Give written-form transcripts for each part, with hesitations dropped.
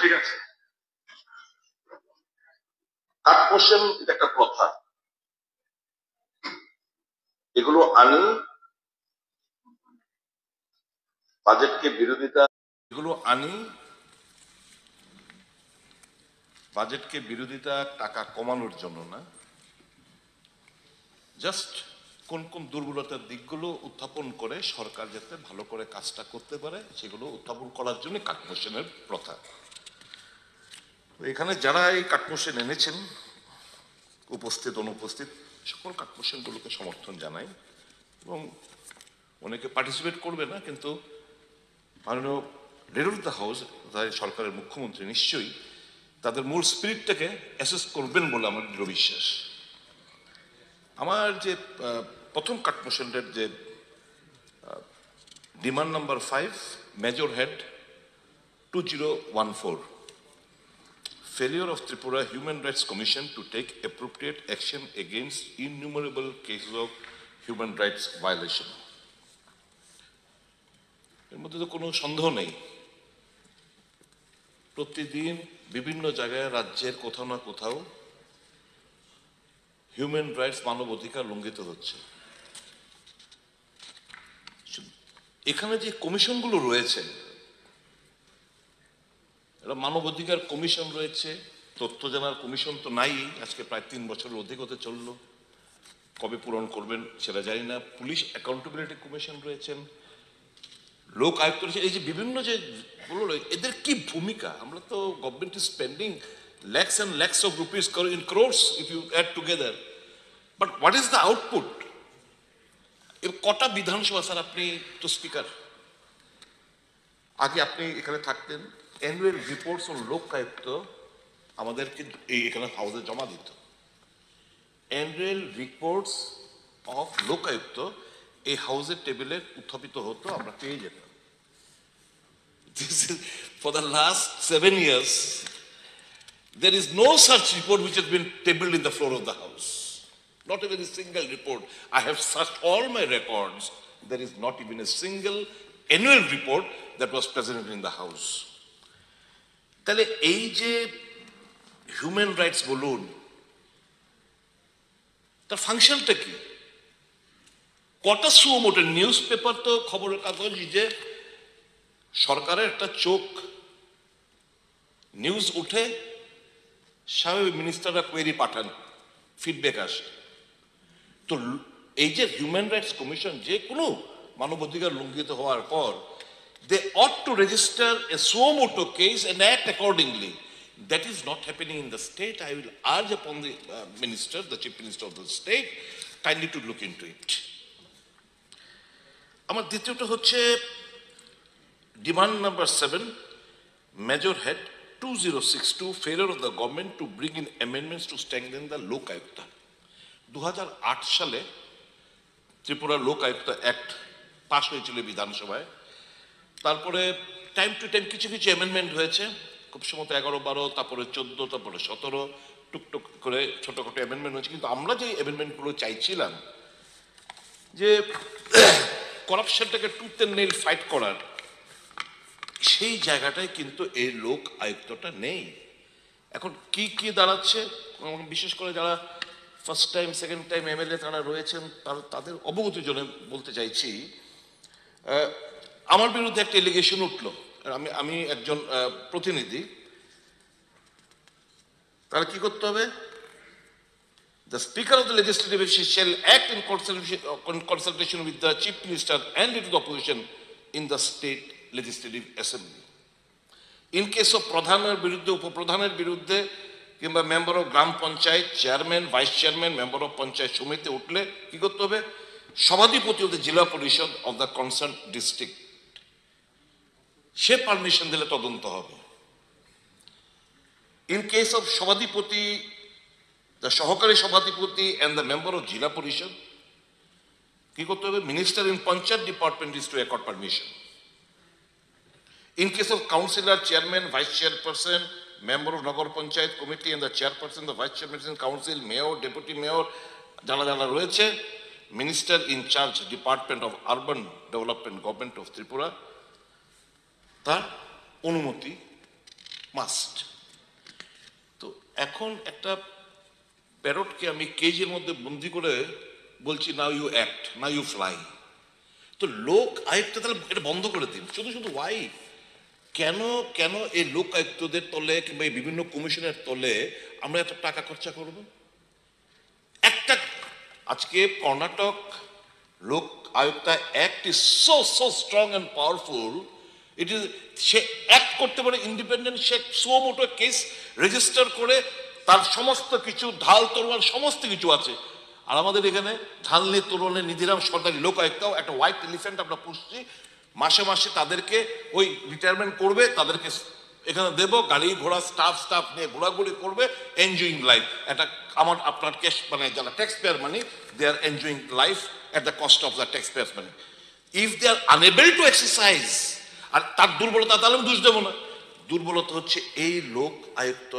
ঠিক আছে, কাট কোশ্চেন এটা একটা প্রথা, এগুলো আনি বাজেটকে বিরোধিতা, এগুলো আনি বাজেটকে বিরোধিতা টাকা কমানোর জন্য না, জাস্ট কোন কোন দুর্বলতার দিকগুলো উত্থাপন করে সরকার যাতে ভালো করে কাজটা করতে পারে সেগুলো উত্থাপন করার জন্য কাট কোশ্চেনের প্রথা। এখানে যারা এই কাট কোশ্চেন এনেছেন, উপস্থিত অনুপস্থিত সকল কাট কোশ্চেনগুলোকে সমর্থন জানাই এবং অনেকে পার্টিসিপেট করবে না, কিন্তু মাননীয় লিডার অফ দ্য হাউস সরকারের মুখ্যমন্ত্রী নিশ্চয়ই তাদের মূল স্পিরিটটাকে অ্যাসেস করবেন বলে আমার দৃঢ় বিশ্বাস। আমার যে প্রথম কাট মোশনের যে demand number 5, major head 2014, failure of Tripura Human Rights Commission to take appropriate action against innumerable cases of human rights violation. এর মধ্যে তো কোনো সন্দেহ নেই, প্রতিদিন বিভিন্ন জায়গায় রাজ্যের কোথাও না কোথাও হিউম্যান রাইটস মানবাধিকার লঙ্ঘিত হচ্ছে। এখানে যে কমিশনগুলো রয়েছে, এটা মানবাধিকার কমিশন রয়েছে, তথ্য জানার কমিশন তো নাই, আজকে প্রায় 3 বছরের অধিক হতে চললো, কবে পূরণ করবেন সেটা জানি না। পুলিশ অ্যাকাউন্টেবিলিটি কমিশন রয়েছেন, লোক আয়ুক্ত রয়েছে, এই যে বিভিন্ন যে বললো এদের কি ভূমিকা? আমরা তো government is spending lakhs and lakhs of rupees in crores if you add together, but what is the output? কটা বিধানসভা, স্যার আপনি তো স্পিকার, আগে আপনি এখানে থাকতেন, অ্যানুয়াল রিপোর্টস ও লোকায়ুক্ত আমাদেরকে এই এখানে হাউসে জমা দিত, অ্যানুয়াল রিপোর্টস অফ লোকায়ুক্ত এই হাউসের টেবিলে উত্থাপিত হতো, আমরা পেয়ে যেতাম। This is for the last 7 years there is no such report which has been tabled in the floor of the house, not even a single report. I have searched all my records, there is not even a single annual report that was presented in the house. তাহলে এই যে human rights বলুন, তার ফাংশনটা কি? কটা suo motu news paper তো খবরের কাগজ যে সরকারের একটা চোখ, নিউজ উঠে স্বাভাবিক মিনিস্টাররা কোয়েরি পাঠান, ফিডব্যাক আসে। তো এই যে হিউম্যান রাইটস কমিশন যে কোনো মানবাধিকার লঙ্ঘিত হওয়ার পর they ought to register a suo motu case and act accordingly. That is not happening in the state. I will urge upon the minister, the chief minister of the state, kindly to look into it. আমার দ্বিতীয়টা হচ্ছে demand number 7, major head 2062, failure of the government to bring in amendments to strengthen the লোক আয়ুক্ত। 2008 সালে ত্রিপুরা লোক আয়ুক্ত act পাশ হয়েছিল বিধানসভায়, তারপরে টাইম টু টাইম কিছু কিছু অ্যামেন্ডমেন্ট হয়েছে, খুব সম্ভবত 11-12, তারপরে 14, তারপরে 17, টুকটুক করে ছোটখাটো অ্যামেন্ডমেন্ট হয়েছে। কিন্তু আমরা যে অ্যামেন্ডমেন্টগুলো চাইছিলাম যে করাপশনটাকে টুথ অ্যান্ড নেইল ফাইট করার, সেই জায়গাটায় কিন্তু এই লোক আয়ুক্তটা নেই। এখন কি কি দাঁড়াচ্ছে, বিশেষ করে যারা first time second time MLA তারা রয়েছেন তাদের অবগতির জন্য বলতে চাইছি, আমার বিরুদ্ধে একটা এলিগেশন উঠলো, আমি একজন প্রতিনিধি, তাহলে কি করতে হবে? The Speaker of the Legislative Assembly shall act in consultation with the Chief Minister and with the opposition in the State Legislative Assembly. In case of প্রধানের বিরুদ্ধে, উপপ্রধানের বিরুদ্ধে কিংবা member of gram panchayat, chairman, vice chairman, member of panchayat সমিতি উঠলে কি করতে হবে? সভাধিপতি অফ দ্য জেলা পরিষদ of the concern district, say permission দিলে তদন্ত হবে। ইন কেস অফ সভাধিপতি, the সহকারী সভাধিপতি and the member of জেলা পরিষদ কি করতে হবে? Minister in panchayat department is two accord permission. In case of councillor, chairman, vice chairperson, member of Nagar panchayat committee and the chairperson, the vice chairperson, council, mayor, deputy mayor যারা যারা রয়েছে, minister in charge department of urban development government of Tripura, তার অনুমতি must. তো এখন একটা প্যারটকে আমি কেজের মধ্যে বন্দি করে বলছি now you act, now you fly. তো লোক আয়ুক্ত তাহলে এটা বন্ধ করে দিন। শুধু শুধু ওয়াই, কেন কেন এই লোক আয়ুক্তদের তলে কিংবা এই বিভিন্ন কমিশনের তলে আমরা এত টাকা খরচা করব? একটা আজকে Karnataka Lokayukta act is so so strong and powerful. It is, সে অ্যাক্ট করতে পারে ইন্ডিপেন্ডেন্ট, সে সুমোটো কেস রেজিস্টার করে তার সমস্ত কিছু ঢাল তরোয়াল সমস্ত কিছু আছে। আর আমাদের এখানে ঢালনি তরোয়ালে নিধিরাম সরকারি লোক আয়ুক্তাও একটা হোয়াইট এলিফ্যান্ট আমরা পুষছি, মাসে মাসে তাদেরকে ওই রিটায়ারমেন্ট করবে, তাদেরকে এখানে দেবো, গাড়ি ঘোড়া স্টাফ নিয়ে ঘোরাঘুরি করবে, এনজয়িং লাইফ। একটা আমার আপনার ক্যাশ মানে যারা tax payer money, they are enjoying life at the cost of the taxpayers' money. If they are unable to exercise, আর তার দুর্বলতা, তাহলে আমি দোষ দেবো না। দুর্বলতা হচ্ছে এই লোক আয়ুক্ত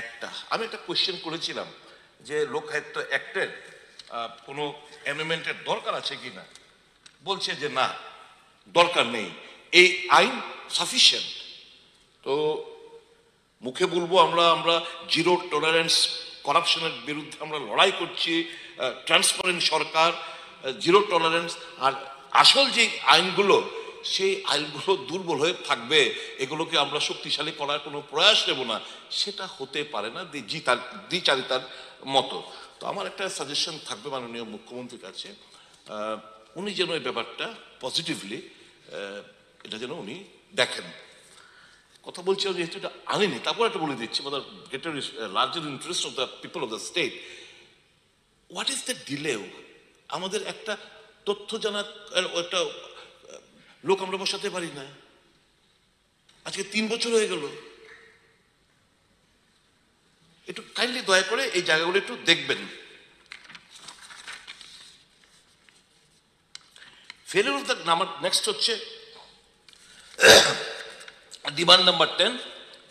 একটা। আমি একটা কোয়েশ্চেন করেছিলাম যে লোক আয়ুক্ত অ্যাক্টের কোনো অ্যামেন্ডমেন্টের দরকার আছে কি না, বলছে যে না, দরকার নেই, এই আইন সাফিসিয়েন্ট। তো মুখে বলবো আমরা জিরো টলারেন্স করাপশনের বিরুদ্ধে আমরা লড়াই করছি, ট্রান্সপারেন্ট সরকার, জিরো টলারেন্স, আর আসল যে আইনগুলো সেই আইনগুলো দুর্বল হয়ে থাকবে, এগুলোকে আমরা শক্তিশালী করার কোনো প্রয়াস নেব না, সেটা হতে পারে না দ্বিচারিতার মতো। তো আমার একটা সাজেশন থাকবে মাননীয় মুখ্যমন্ত্রীর কাছে, উনি যেন এই ব্যাপারটা পজিটিভলি এটা যেন উনি দেখেন। কথা বলছি যেহেতু এটা আনেনি, তারপর একটা বলে দিচ্ছি, greater larger interest of the people of the state, what is the delay? আমাদের একটা তথ্য জানা একটা লোক আমরা বসাতে পারি না, আজকে 3 বছর হয়ে গেল। একটু কাইন্ডলি দয়া করে এই জায়গাগুলো একটু দেখবেন। Failure of the number, next হচ্ছে demand number 10,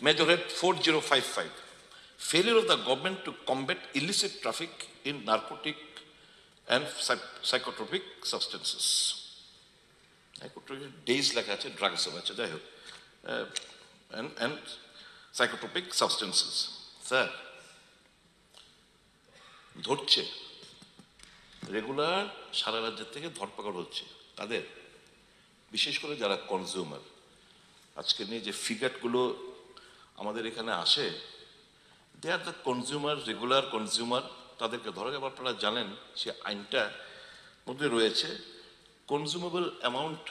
Major Head 4055, failure of the government to combat illicit traffic in narcotic and psychotropic substances. Psychotropic days লেখা আছে, ড্রাগস আছে, যাই হোক, and psychotropic substances. স্যার ধরছে রেগুলার, সারা রাজ্যের থেকে ধরপাকড় হচ্ছে তাদের, বিশেষ করে যারা কনজিউমার। আজকে নিয়ে যে ফিগারগুলো আমাদের এখানে আসে, they are the consumer, regular consumer, তাদেরকে ধরা যাবে। আপনারা জানেন সে আইনটা মধ্যে রয়েছে কনজিউমেবল অ্যামাউন্ট,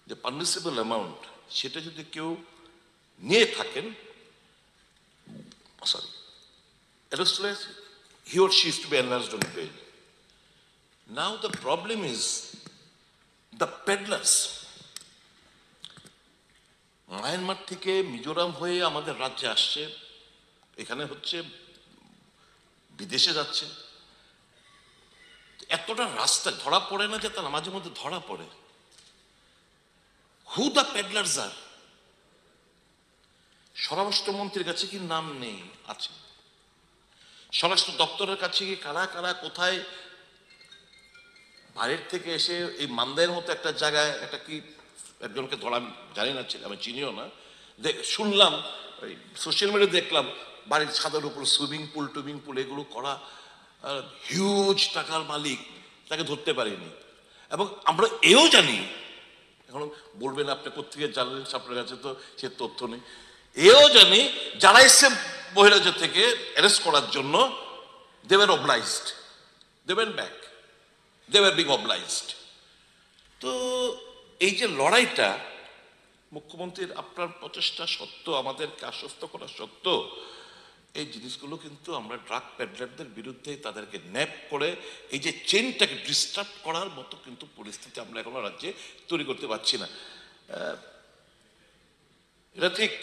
যে পারমিসিবল অ্যামাউন্ট, সেটা যদি কেউ নিয়ে থাকেন, sorry, he or she is to be enlarged on bail. Now the problem is the peddlers. Myanmar থেকে মিজোরাম হয়ে আমাদের রাজ্যে আসছে, এখানে হচ্ছে, বিদেশে যাচ্ছে, এতটা রাস্তা ধরা পড়ে না যে তারা মাঝে মধ্যে ধরা পড়ে। হু দ্য পেডলার্স আর? স্বরাষ্ট্রমন্ত্রীর কাছে কি নাম নেই? আছে। স্বরাষ্ট্র দপ্তরের কাছে কি কারা কারা কোথায় বাইরের থেকে এসে এই মান্দায়ের মতো একটা জায়গায় একটা কি একজনকে ধরা, আমি জানি না, আমি চিনিও না, শুনলাম ওই সোশ্যাল মিডিয়া দেখলাম বাড়ির ছাদের উপর সুইমিং পুল এগুলো করা, হিউজ টাকার মালিক, তাকে ধরতে পারিনি। এবং আমরা এও জানি, এখন বলবেন আপনি কোথেকে জানলেন, আপনার কাছে তো সে তথ্য নেই, এও জানি যারা এসছে বহিরাজ্য থেকে অ্যারেস্ট করার জন্য, they were obliged, they went back, they were being obliged. তো এই যে লড়াইটা, মুখ্যমন্ত্রীর আপনার প্রচেষ্টা সত্ত্বেও, আমাদেরকে আশ্বস্ত করা সত্ত্বেও, এই জিনিসগুলো কিন্তু আমরা ড্রাগ প্যাডলারদের বিরুদ্ধে তাদেরকে ন্যাপ করে এই যে চেনটাকে ডিস্টার্ব করার মতো কিন্তু পরিস্থিতি আমরা এখনো রাজ্যে তৈরি করতে পারছি না। এটা ঠিক,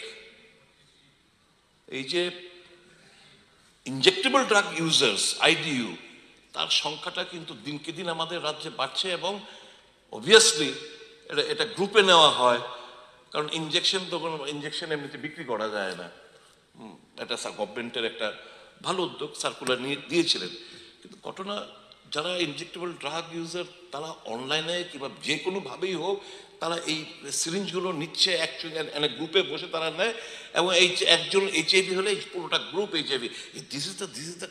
এই যে ইনজেক্টেবল ড্রাগ ইউজার্স, IDU, তার সংখ্যাটা কিন্তু দিনকে দিন আমাদের রাজ্যে বাড়ছে, এবং অবভিয়াসলি এটা গ্রুপে নেওয়া হয়, কারণ ইনজেকশন তো কোনো ইনজেকশন এমনিতে বিক্রি করা যায় না। এটা গভর্নমেন্টের একটা ভালো উদ্যোগ, সার্কুলার নিয়ে দিয়েছিলেন, কিন্তু ঘটনা যারা ইনজেক্টেবল ড্রাগ ইউজার তারা অনলাইনে কিংবা যে কোনোভাবেই হোক তারা এই সিরিঞ্জগুলো নিচ্ছে একসঙ্গে গ্রুপে বসে তারা নেয়, এবং এই যে একজন এইচআইভি হলে এই পুরোটা group HIV. This is the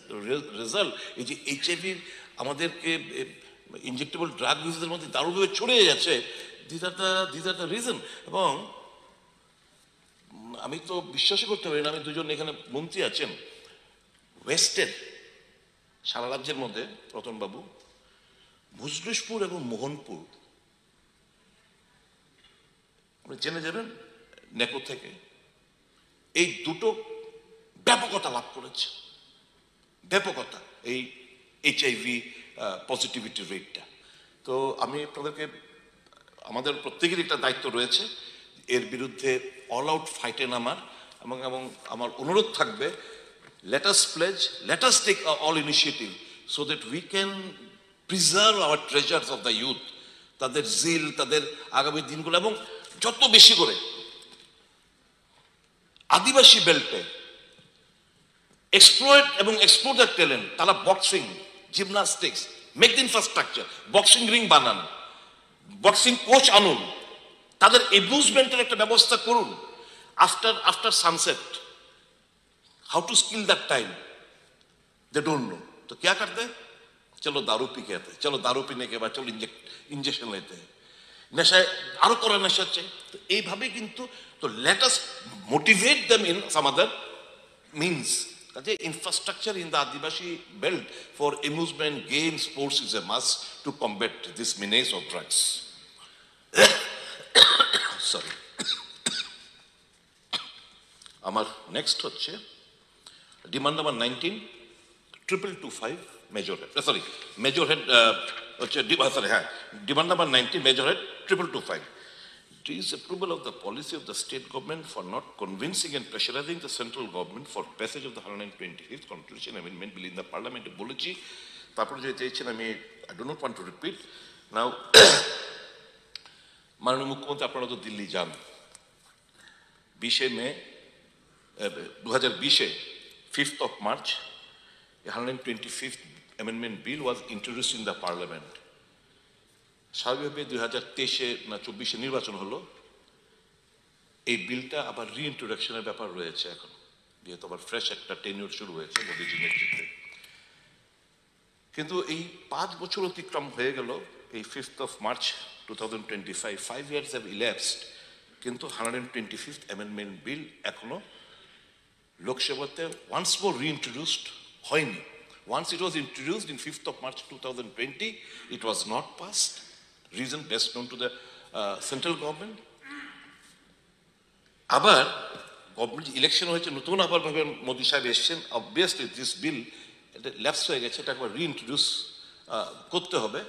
result. এই যে এইচআইভি আমাদেরকে ইনজেক্টেবল ড্রাগ ইউজের মধ্যে দারুণভাবে ছড়িয়ে যাচ্ছে, দিস আর দ্য রিজন। এবং আমি তো বিশ্বাসই করতে পারি না, আমি দুজন এখানে মন্ত্রী আছেন ওয়েস্টের সারা রাজ্যের মধ্যে, রতনবাবু, ভুজলুসপুর এবং মোহনপুর আপনি জেনে যাবেন নেকো থেকে, এই দুটো ব্যাপকতা লাভ করেছে, ব্যাপকতা এই এইচআইভি পজিটিভিটি রেটটা। তো আমি আপনাদেরকে, আমাদের প্রত্যেকেরই একটা দায়িত্ব রয়েছে এর বিরুদ্ধে অল আউট ফাইটে নামার, এবং আমার অনুরোধ থাকবে, let us pledge, let us take all initiative so that we can preserve our treasures of the youth, তাদের জিল, তাদের আগামী দিনগুলো, এবং যত বেশি করে আদিবাসী বেল্টে এক্সপ্লয়েট এবং এক্সপ্লোর দ্য ট্যালেন্ট, তারা boxing, gymnastics, make the infrastructure, boxing ring বানান, বক্সিং কোচ আনুন, তাদের এবিউজমেন্টের একটা ব্যবস্থা করুন। After sunset how to skill that time they don't know, तो क्या करते हैं, चलो दारू पी के आते हैं, चलो दारू पीने के बाद चलो इंजेक्शन लेते हैं, नेशा आरो करा नेशा चाहिए। तो ये भावे किंतु तो let us motivate them in some other means. কাজে infrastructure in the Adivasi belt for amusement, game, sports is a must to combat this menace of drugs. Sorry, আমার নেক্সট হচ্ছে demand number 19,225 major head, sorry major head হচ্ছে, sorry হ্যাঁ, demand number 19 major head 225 disapproval of the policy of the state government for not convincing and pressurizing the central government for passage of the 125th constitution amendment bill in the parliament বলেছি, তারপরে যে চেয়েছেন আমি I do not want to repeat now। মাননীয় মুখ্যমন্ত্রী, আপনারা তো দিল্লি যান, 20 মে 2020 5th of March, a 125th amendment bill was introduced in the parliament. স্বাভাবিকভাবে 2023 না 24 নির্বাচন হলো, এই বিলটা আবার রিইন্ট্রোডাকশনের ব্যাপার রয়েছে এখন, যেহেতু আবার ফ্রেশ একটা টেনিউর শুরু হয়েছে মোদীজির নেতৃত্বে। কিন্তু এই 5 বছর অতিক্রম হয়ে গেল, এই 5th of March 2025, 5 years have elapsed, কিন্তু 125th amendment bill এখনো লোকসভাতে once more reintroduced হয়নি। Once it was introduced in 5th of March 2020, it was not passed. Reason best known to the central government. আবার government election হয়েছে, নতুন আবার ভাবে মোদী সাহেব এসছেন, অবভিয়াসলি দিস বিল এটা ল্যাপস হয়ে গেছে, এটা একবার রিইন্ট্রোডিউস করতে হবে।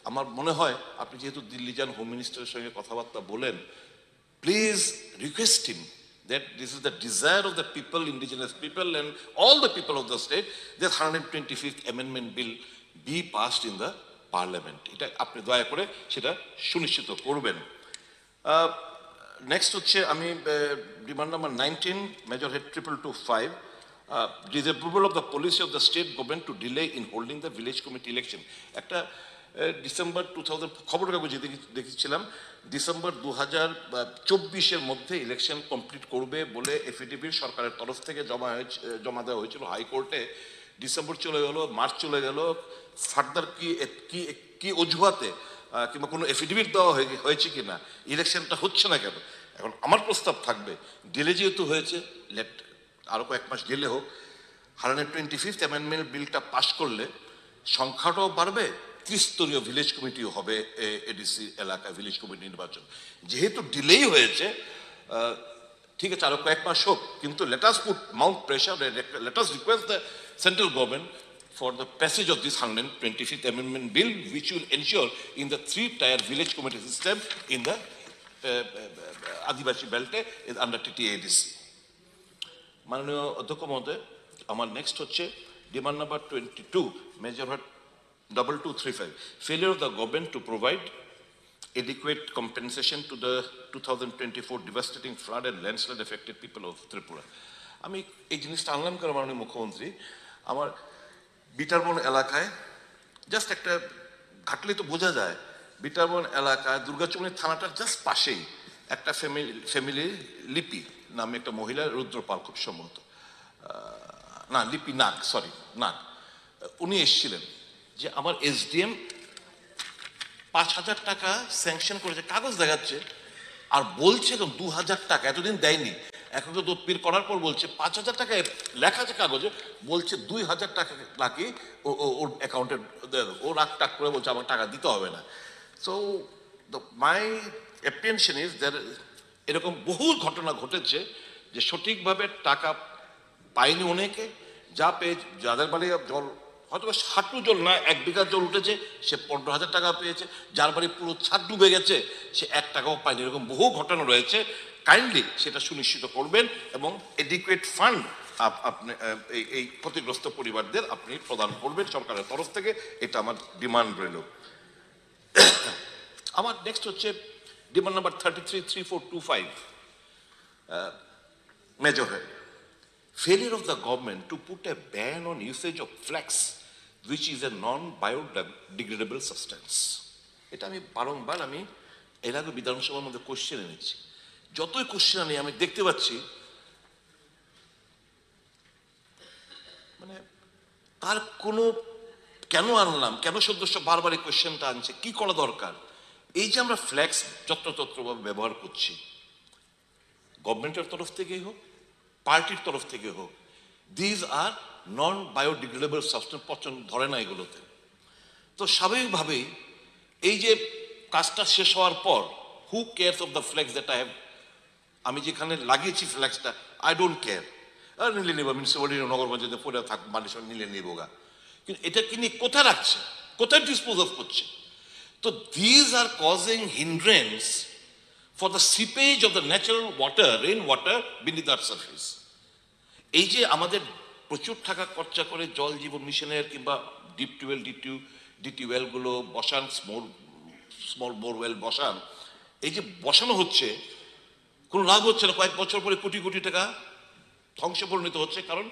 আমার মনে হয় আপনি যেহেতু দিল্লি যান, হোম মিনিস্টারের সঙ্গে কথাবার্তা বলেন, please request him that this is the desire of the people, indigenous people and all the people of the state, that 125th amendment bill be passed in the parliament. এটা আপনি দয়া করে সেটা সুনিশ্চিত করবেন। নেক্সট হচ্ছে আমি demand number 19 major head 2225 disapproval of the policy of the state government to delay in holding the village committee election। একটা ডিসেম্বর 2000 খবর কাগজে দেখেছিলাম, ডিসেম্বর 2024 মধ্যে ইলেকশন কমপ্লিট করবে বলে এফিডেভিট সরকারের তরফ থেকে জমা দেওয়া হয়েছিল হাইকোর্টে। ডিসেম্বর চলে গেল, মার্চ চলে গেল, ফার্দার কি অজুহাতে কিংবা কোনো এফিডেভিট দেওয়া হয়েছে কি না, ইলেকশনটা হচ্ছে না কেন? এখন আমার প্রস্তাব থাকবে, ডিলে যেহেতু হয়েছে, লেট আরও কয়েক মাস ডিলে হোক। 125th অ্যামেন্ডমেন্ট বিলটা পাশ করলে সংখ্যাটাও বাড়বে, ত্রিস্তরীয় ভিলেজ কমিটিও হবে, এডিসি এলাকায় ভিলেজ কমিটি নির্বাচন। যেহেতু ডিলেই হয়েছে, ঠিক আছে আরো কয়েক মাস হোক, কিন্তু let us put Mount pressure, let us request the central government for the passage of this 125th amendment bill, which will ensure in the 3-tier village committee system in the Adivasi belt under TTADC. মাননীয় অধ্যক্ষ মহোদয়, আমার next হচ্ছে demand number 22 major head 2235 failure of the government to provide adequate compensation to the 2024 devastating flood and landslide affected people of Tripura. আমি এই জিনিসটা আনলাম কারণ মাননীয় মুখ্যমন্ত্রী, আমার বিটারবন এলাকায় জাস্ট একটা ঘাটলে তো বোঝা যায় বিটাবন এলাকায় দুর্গাচুমনি থানাটার জাস্ট পাশেই একটা ফ্যামিলি লিপি নামে একটা মহিলা, রুদ্রপাল খুব সম্ভবত, না লিপি নাগ, সরি নাগ, উনি এসেছিলেন যে আমার এসডিএম 5,000 টাকা স্যাংশন করেছে, কাগজ দেখাচ্ছে আর বলছে 2,000 টাকা এতদিন দেয়নি, এখন তো তদবির করার পর বলছে 5,000 টাকা লেখা আছে কাগজে, বলছে 2,000 টাকা নাকি ওর অ্যাকাউন্টে, ও রাগ টাক করে বলছে আমার টাকা দিতে হবে না। So my apprehension is there এরকম বহু ঘটনা ঘটেছে যে সঠিকভাবে টাকা পায়নি অনেকে, যা পেয়ে যাদের বাড়ি জল হয়তো হাঁটু জল না 1 বিঘা জল উঠেছে সে 15,000 টাকা পেয়েছে, যার বাড়ি পুরো ছাদ ডুবে গেছে সে 1 টাকাও পায়নি, এরকম বহু ঘটনা রয়েছে। কাইন্ডলি সেটা সুনিশ্চিত করবেন এবং এডিকুয়েট ফান্ড আপনি এই ক্ষতিগ্রস্ত পরিবারদের আপনি প্রদান করবেন সরকারের তরফ থেকে, এটা আমার ডিমান্ড রইল। আমার নেক্সট হচ্ছে demand number 333425 major head, failure of the government to put a ban on usage of flax, which is a non-biodegradable substance. এটা আমি বারংবার আমি এর আগে বিধানসভার মধ্যে কোশ্চেন এনেছি, যতই কোশ্চেন আনি আমি দেখতে পাচ্ছি মানে তার কোনো কেন আনলাম, কেন সদস্য বারবার এই কোশ্চেনটা আনছে, কি করা দরকার। এই যে আমরা ফ্ল্যাক্স যত্রতত্রভাবে ব্যবহার করছি, গভর্নমেন্টের তরফ থেকেই হোক পার্টির তরফ থেকে হোক, these are non biodegradable substance, পচন ধরে না এগুলোতে। তো স্বাভাবিকভাবেই এই যে কাজটা শেষ হওয়ার পর who cares of the flex that I have, আমি যেখানে লাগিয়েছি ফ্ল্যাক্সটা আই ডোন্ট কেয়ার, আর নিলে নেবো, মিউনিসিপ্যালিটি নগরগঞ্জে পড়ে থাক মানুষ নিলে নেবো গা, কিন্তু এটা কিনে কোথায় রাখছে, কোথায় ডিসপোজ অফ করছে। তো these are causing hindrance for the seepage of the natural water, rain water beneath our surface. এই যে আমাদের প্রচুর টাকা খরচা করে জল জীবন মিশনের কিংবা ডিপ টিউবওয়েল ডিটিওয়েলগুলো বসান, স্মল বোরওয়েল বসান, এই যে বসানো হচ্ছে কোনো লাভ হচ্ছে না, কয়েক বছর পরে কোটি কোটি টাকা ধ্বংসে পরিণত হচ্ছে, কারণ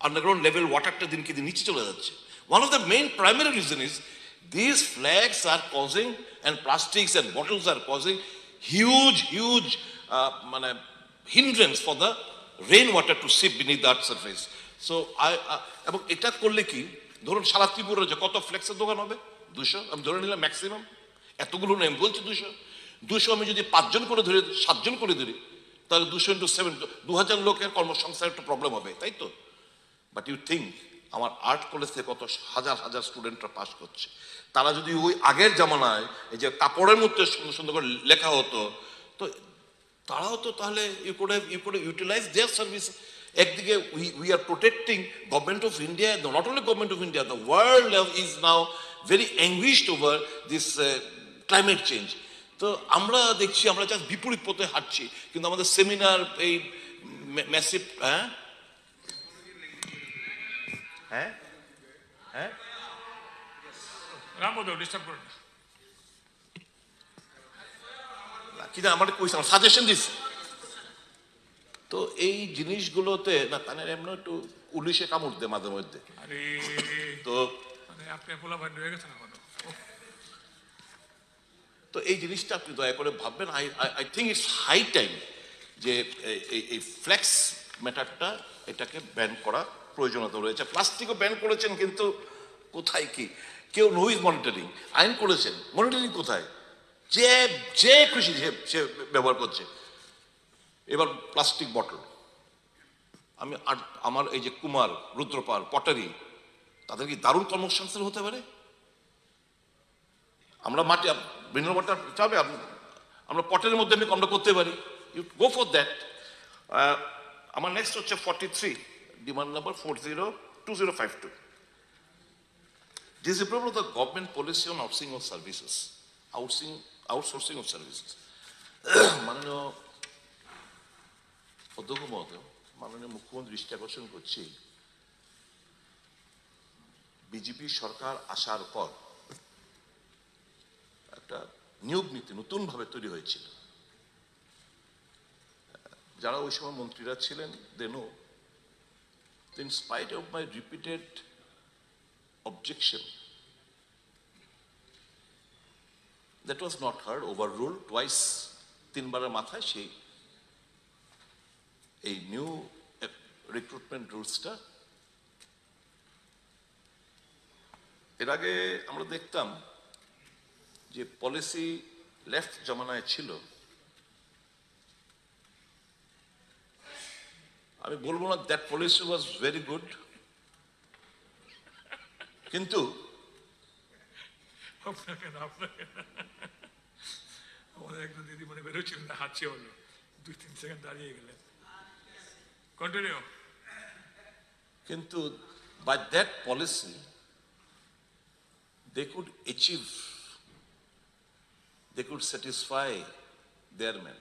আন্ডারগ্রাউন্ড লেভেল ওয়াটারটা দিনকে দিন নিচে চলে যাচ্ছে। One of the main primary reason is these flags are causing, and plastics and bottles are causing huge hindrance for the rainwater to seep beneath that surface. So এবং এটা করলে কি, ধরুন সারা ত্রিপুরা যে কত ফ্লেক্সের দোকান হবে, 200 আমি ধরে নিলাম ম্যাক্সিমাম, এতগুলো নেই বলছি 200 আমি যদি 5 জন করে ধরি 7 জন করে ধরি তাহলে 200 into 7 2000 লোকের কর্মসংস্থানের একটা প্রবলেম হবে, তাই তো। বাট ইউ থিঙ্ক আমার আর্ট কলেজ থেকে কত হাজার হাজার স্টুডেন্টরা পাস করছে, তারা যদি ওই আগের জামানায় এই যে কাপড়ের মধ্যে সুন্দর সুন্দর করে লেখা হতো, তো তারাও তো তাহলে you could utilize their service. একদিকে we are protecting government of India, not only government of India, the world is now very anguished over this climate change. তো আমরা দেখছি আমরা জাস্ট বিপরীত পথে হাঁটছি, কিন্তু আমাদের সেমিনার এই ম্যাসিভ কিন্তু আমার সাজেশন দিচ্ছে। তো এই জিনিসগুলোতে না তাদের এমন একটু উলিশে কামড় দেয় মাঝে মধ্যে, তো তো এই জিনিসটা আপনি দয়া করে ভাববেন। I think it's high time যে এই ফ্লেক্স ম্যাটারটা এটাকে ব্যান করা প্রয়োজনীয়তা রয়েছে। প্লাস্টিকও ব্যান করেছেন, কিন্তু কোথায় কি, কেউ নো ইজ মনিটরিং। আইন করেছেন, মনিটরিং কোথায়? যে যে খুশি সে ব্যবহার করছে। এবার প্লাস্টিক বটল, আমি আমার এই যে কুমার, রুদ্রপাল, পটারি, তাদের কি দারুণ কর্মসংস্থান হতে পারে। আমরা মাটি বিভিন্ন ওয়াটার চাবে, আমরা পটের মধ্যে আমরা করতে পারি, ইউ গো ফর দ্যাট। আমার নেক্সট হচ্ছে 43 demand number 402052, disapproval of the government policy on outsourcing of services. মাননীয় অধ্যক্ষ মহোদয়, মাননীয় মুখ্যমন্ত্রী দৃষ্টি আকর্ষণ করছি, বিজেপি সরকার আসার পর একটা নিয়োগ নীতি নতুন ভাবে তৈরি হয়েছিল। যারা ওই সময় মন্ত্রীরা ছিলেন, they know, in spite of my repeated objection, That was not heard, overruled twice. তিনবারের মাথায় সেই এই নিউ রিক্রুটমেন্ট রুলসটা। এর আগে আমরা দেখতাম যে পলিসি লেফট জমানায় ছিল, আমি বলবো না that policy was very good, কিন্তু আমাদের একজন দিদি মনে বেরোচ্ছিলেন না, হাঁটছে হলো 2-3 সেকেন্ড দাঁড়িয়ে গেলেন। কন্টিনিউ। কিন্তু by that policy they could achieve, they could satisfy their men.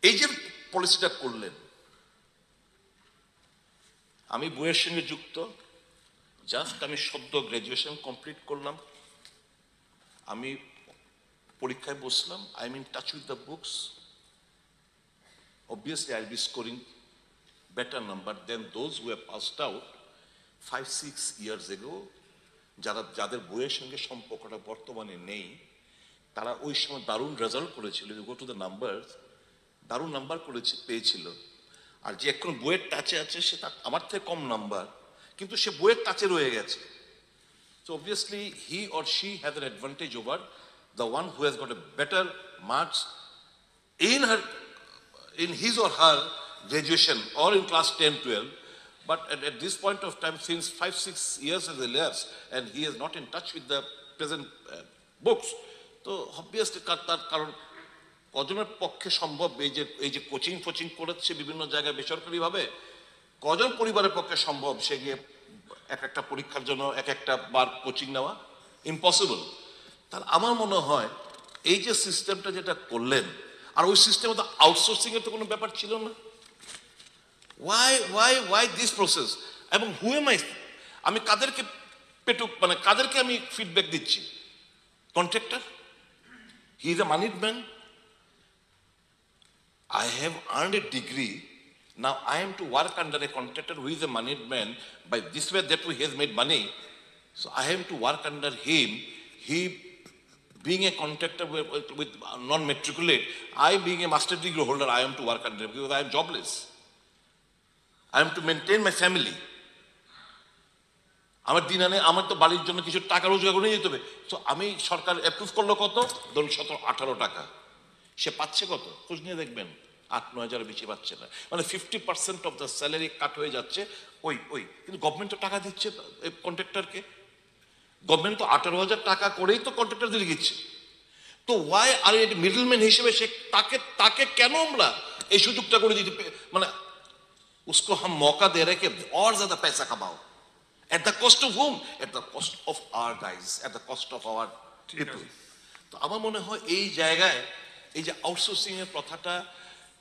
এই যে পলিসিটা করলেন, আমি বইয়ের সঙ্গে যুক্ত, জাস্ট আমি সদ্য গ্রাজুয়েশন কমপ্লিট করলাম, আমি পরীক্ষায় বসলাম, I am in touch with the books, obviously I'll be scoring better number than those who have passed out 5-6 years ago, যাদের বইয়ের সঙ্গে সম্পর্কটা বর্তমানে নেই, তারা ওই সময় দারুণ রেজাল্ট করেছিল, গো টু দ্য নাম্বারস, দারুণ নাম্বার পেয়েছিল। আর যে এখন বইয়ের টাচে আছে সে আমার থেকে কম নাম্বার, কিন্তু সে বইয়ের টাচে রয়ে গেছে। So obviously he or she has an advantage over the one who has got a better marks in his or her graduation or in class 10-12, but at this point of time, since 5-6 years has elapsed and he is not in touch with the present books, so obviously তার কারণ কজনের পক্ষে সম্ভব এই যে coaching ফোচিং করেছে বিভিন্ন জায়গায় বেসরকারিভাবে, কজন পরিবারের পক্ষে সম্ভব সে গিয়ে একটা পরীক্ষার জন্য একটা বার কোচিং নেওয়া? ইম্পসিবল। তাহলে আমার মনে হয় এই যে সিস্টেমটা যেটা করলেন, আর ওই সিস্টেমে তো আউটসোর্সিং এর তো কোনো ব্যাপার ছিল না। Why this process? এবং হু এম আই? আমি কাদেরকে কাদেরকে আমি ফিডব্যাক দিচ্ছি? Contractor? He is a মানিড man. I have earned a degree. Now I am to work under a contractor who is a moneyed man. By this way, that way he has made money. So I am to work under him. He being a contractor with non-matriculate, I being a master degree holder, I am to work under him because I am jobless. I am to maintain my family. আমার দিন আনে, আমার তো বাড়ির জন্য কিছু টাকা রোজগার করে নিয়ে যেতে হবে। তো আমি সরকার অ্যাপ্রুভ করলো কত? ধরুন 17-18 টাকা। সে পাচ্ছে কত? খোঁজ নিয়ে দেখবেন 8-9 হাজার বেশি পাচ্ছে না। মানে 50% অফ দ্য স্যালারি কাট হয়ে যাচ্ছে ওই। কিন্তু গভর্নমেন্ট তো টাকা দিচ্ছে কন্ট্রাক্টরকে। গভর্নমেন্ট তো 18,000 টাকা করেই তো কন্ট্রাক্টরদের দিচ্ছে। তো ওয়াই আর মিডলম্যান হিসেবে সে তাকে কেন আমরা এই সুযোগটা করে দিতে, মানে उसको हम मौका दे रहे कि और ज्यादा पैसा कमाओ, at the cost of whom? At the cost of our guys, at the cost of our people. তো আমার মনে হয় এই জায়গায় এই যে আউটসোর্সিং এর প্রথাটা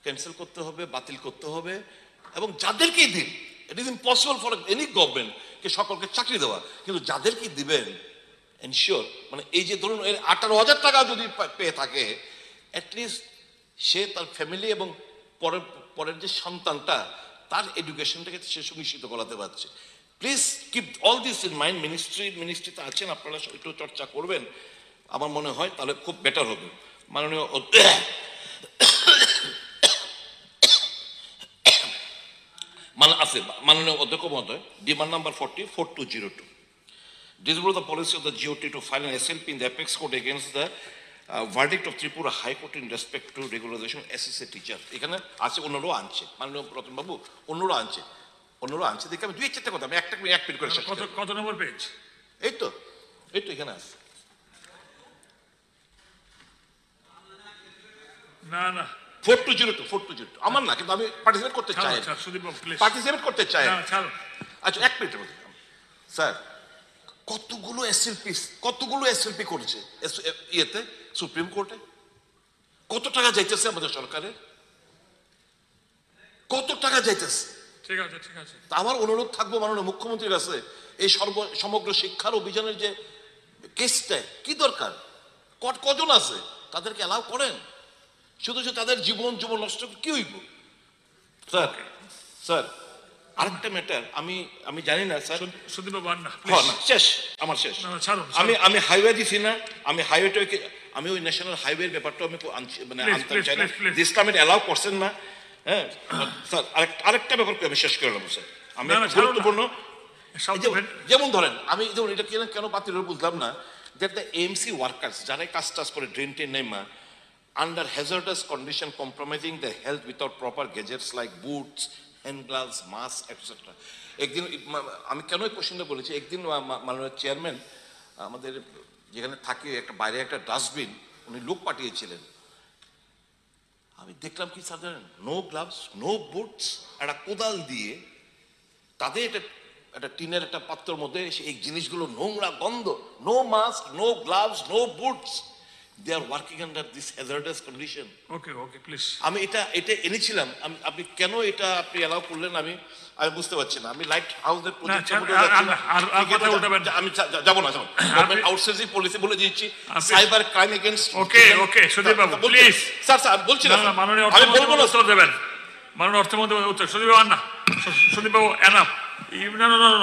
ক্যান্সেল করতে হবে, বাতিল করতে হবে, এবং যাদেরকেই দিন, it is impossible for any government কে সকলকে চাকরি দেওয়া, কিন্তু যাদেরকে দিবেন এনশিওর, মানে এই যে ধরুন 18,000 টাকা যদি পেয়ে থাকে, অ্যাটলিস্ট সে তার ফ্যামিলি এবং পরের যে সন্তানটা তার এডুকেশনটাকে সে সুনিশ্চিত করাতে পারছে। Please keep all this in mind. মিনিস্ট্রিতে আছেন, আপনারা একটু চর্চা করবেন, আমার মনে হয় তাহলে খুব বেটার হবে। মাননীয় মাননীয় অধ্যক্ষ মহোদয়, demand number 40-4202. Disavow the policy of the GOT to file an SLP in the apex court against the verdict of Tripura High Court in respect to regularization of SSA teacher. এখানে আছে, অন্যরাও আনছে, মাননীয় রতন বাবু, অন্যরা আনছে দেখে আমি 2-4টা কথা আমি এক মিনিট করে শেষ করি। কত নম্বর পেজ? এই তো এখানে আছে। না 4202 আমার না, কিন্তু আমি পার্টিসিপেট করতে চাই। আচ্ছা, এক মিনিটের মধ্যে স্যার, কতগুলো এসএলপি করেছে ইয়েতে, সুপ্রিম কোর্টে কত টাকা যাইতেছে আমাদের সরকারের, কত টাকা যাইতেছে। ঠিক আছে। তা আমার অনুরোধ থাকবো মাননীয় মুখ্যমন্ত্রীর কাছে, এই সমগ্র শিক্ষার অভিযানের যে কেসটা কি দরকার, কজন আছে তাদেরকে অ্যালাউ করেন, শুধু তাদের জীবন নষ্ট কি হইব? স্যার আরেকটা ম্যাটার আমি জানি না স্যার। সুদীপ বাবু আন্না হ্যাঁ, না, শেষ আমার শেষ। ছাড়ুন আমি হাইওয়ে দিছি না, আমি হাইওয়েটাকে আমি ওই ন্যাশনাল হাইওয়ের ব্যাপারটা আমি মানে Please, আনতে please, চাই না। please, please. ইসলামের অ্যালাউ করছেন না। হ্যাঁ স্যার, আরেকটা ব্যাপার আমি শেষ করে নেবো স্যার। আমি না, না, ছাড়ুন না। গুরুত্বপূর্ণ সব যেমন ধরেন, আমি যেমন এটা কেন বাতিল হলো বুঝলাম না, দ্যাট দ্য এমসি ওয়ার্কার্স যারা কাজ টাজ করে ড্রেন টেন নেমা under hazardous condition compromising the health without proper gadgets like boots, hand gloves, masks, etc. একদিন আমি কেন এই কোশ্চেনটা বলেছি, একদিন মাননীয় চেয়ারম্যান আমাদের যেখানে থাকে একটা বাইরে একটা ডাস্টবিন উনি লোক পাঠিয়েছিলেন। আমি দেখলাম কি স্যার জানেন, নো গ্লাভস, নো বুটস, একটা কোদাল দিয়ে তাদের একটা টিনের একটা পাত্রের মধ্যে এই জিনিসগুলো নোংরা গন্ধ, no mask, no gloves, no boots, they are working under this hazardous condition. Okay please. আমি এটা এনেছিলাম, আপনি কেন এটা আপনি অ্যালাউ করলেন আমি বুঝতে পারছি না। আমি লাইট হাউসের আমি যাবো না, গভর্নমেন্ট আউটসোর্সিং পলিসি বলে দিয়েছি, cyber crime against. Okay Sudip Babu please. Sir বলছি না, মাননীয় আমি বলবো না। উত্তর দেবেন মাননীয় অর্থমন্ত্রী উত্তর। সুদীপ বাবু আন্না, সুদীপ বাবু এনাফ।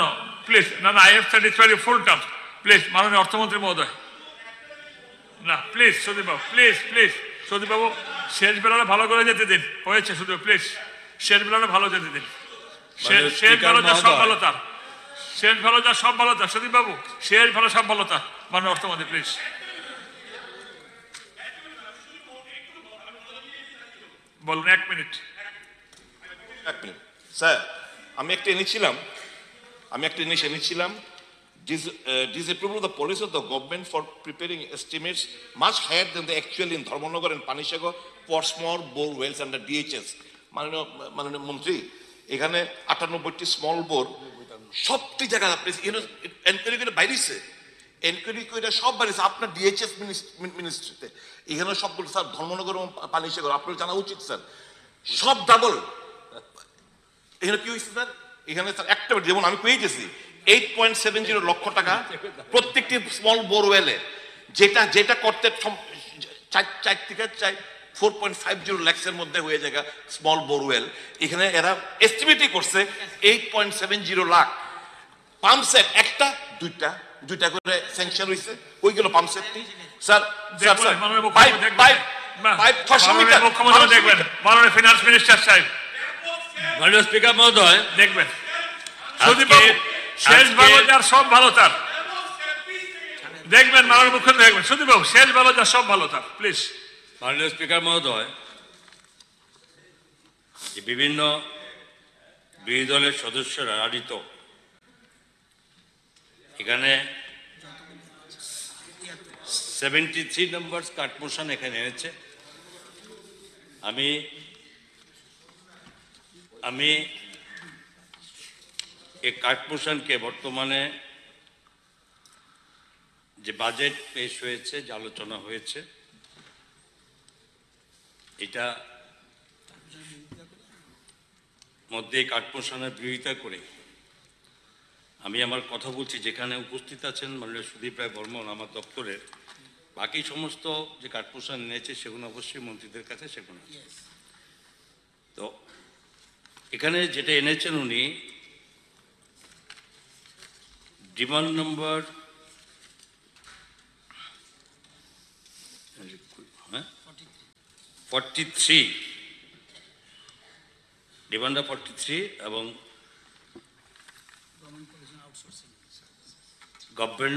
No, please. না, I have satisfied your full term. Please মাননীয় অর্থমন্ত্রী মহোদয়। না please Sudip Babu, please Sudip বাবু, শেষ বেলাটা ভালো করে যেতে দিন। হয়েছে সুদীপ, প্লিজ শেষ বেলাটা ভালো যেতে দিন। শেষ ভালো যা সব ভালো তার, শেষ ভালো যা সব ভালো তার। সুদীপ বাবু, শেষ ভালো সব ভালো তার। মাননীয় অর্থমন্ত্রী প্লিজ। বলুন, 1 মিনিট। স্যার আমি একটা জিনিস এনেছিলাম, disapproval of the policy of the government for preparing estimates much higher than the actual in Dharmanagar and Panisagar for small bore wells under DHS. মাননীয় মন্ত্রী, এখানে 98টি স্মল বোর সবটি জায়গায় আপনি এনকোয়ারি করে বাইরেছে, এনকোয়ারি করে সব বাইরেছে আপনার ডিএইচএস মিনিস্ট্রিতে। এখানে সবগুলো স্যার ধর্মনগর এবং পানিসাগর আপনার জানা উচিত স্যার, সব ডাবল। এখানে কি হয়েছে স্যার, এখানে স্যার একটা যেমন আমি পেয়ে গেছি 8.70 লক্ষ টাকা প্রত্যেকটি স্মল বোরওয়েলে, যেটা করতে 4 থেকে 4.50 লাখের মধ্যে হয়ে যায় স্মল বোরওয়েল। এখানে এরা এস্টিমেটই করছে 8.70 লাখ। পাম্পসেট একটা দুইটা করে স্যাংশন হয়েছে, ওইগুলো পাম্পসেটটি স্যার দেখবেন। মাননীয় ফিনান্স মিনিস্টার সাহেব, মাননীয় স্পিকার মহোদয় দেখবেন। সুদীপ বাবু, শেষ ভালো যার সব ভালো তার। দেখবেন মাননীয় মুখ্যমন্ত্রী দেখবেন। সুদীপ বাবু, শেষ ভালো যার সব ভালো তার, প্লিজ। মাননীয় স্পিকার মহোদয়, বিভিন্ন বিরোধী দলের সদস্যরা রাজিত এখানে 73 নম্বর কাটমোশন এখানে এনেছে। আমি এই কাটমোশনকে বর্তমানে যে বাজেট পেশ হয়েছে, যে আলোচনা হয়েছে, এটা মধ্যে কাটমোশনের বিরোধিতা করে আমি আমার কথা বলছি। যেখানে উপস্থিত আছেন মাননীয় সুদীপ রায় বর্মন আমার দপ্তরের, বাকি সমস্ত যে কাটমোশন এনেছে সেগুলো অবশ্যই মন্ত্রীদের কাছে সেগুলো। তো এখানে যেটা এনেছেন উনি ডিমান্ড নম্বর 43, ডিমান্ড 43 এবং গভর্নমেন্ট